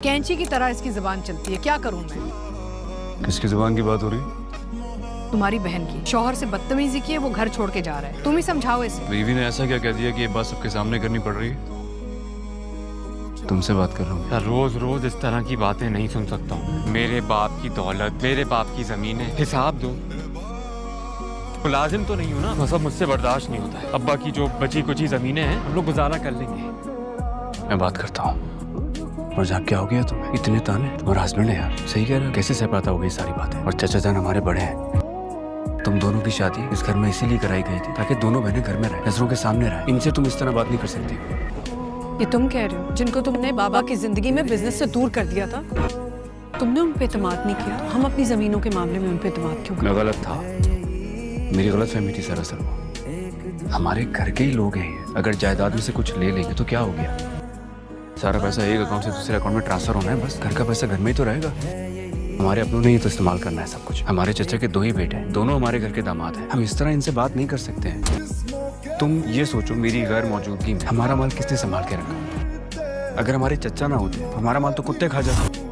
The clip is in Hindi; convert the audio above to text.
कैंची की तरह इसकी जुबान चलती है। क्या करूं मैं? किसकी जुबान की बात हो रही? तुम्हारी बहन की। शौहर से बदतमीजी की है, वो घर छोड़ के जा रहा है। तुम ही समझाओ इसे। बीवी ने ऐसा क्या कह दिया कि ये बात सबके सामने करनी पड़ रही है? तुमसे बात कर रहा हूँ। यार रोज रोज इस तरह की बातें नहीं सुन सकता हूँ। मेरे बाप की दौलत, मेरे बाप की जमीन है, हिसाब दो। मुलाजिम तो नहीं हूँ ना, वो सब मुझसे बर्दाश्त नहीं होता है। अब्बा की जो बची कुची जमीनें हैं, हम लोग गुजारा कर लेंगे। मैं बात करता हूँ। और जहाँ क्या हो गया तुम्हें? इतने ताने? तुम्हारा हस्बैंड है यार, सही कह रहे हो। कैसे सह पाता होगा ये सारी बातें? और चाचा जान हमारे बड़े हैं। तुम दोनों की शादी इस घर में इसीलिए कराई गई थी ताकि दोनों बहनें घर में रहे, नजरों के सामने रहे। इनसे तुम इस तरह बात नहीं कर सकती। ये तुम कह रहे हो जिनको तुमने बाबा की जिंदगी में बिजनेस से दूर कर दिया था? तुमने उन पे एतमाद नहीं किया, तो हम अपनी जमीनों के मामले में उन पे एतमाद क्यों मैं गलत था, मेरी गलत फहमी थी सरासर वो। हमारे घर के ही लोग हैं ये। अगर जायदाद में से कुछ ले लेंगे तो क्या हो गया? सारा पैसा एक अकाउंट से दूसरे अकाउंट में ट्रांसफर होना है, बस। घर का पैसा घर में ही तो रहेगा। हमारे अपनों ने ही तो इस्तेमाल करना है सब कुछ। हमारे चचा के दो ही बेटे हैं, दोनों हमारे घर के दामाद हैं। हम इस तरह इनसे बात नहीं कर सकते हैं। तुम ये सोचो, मेरी गैर मौजूदगी में हमारा माल किसने संभाल के रखा? अगर हमारे चचा ना होते तो हमारा माल तो कुत्ते खा जाते।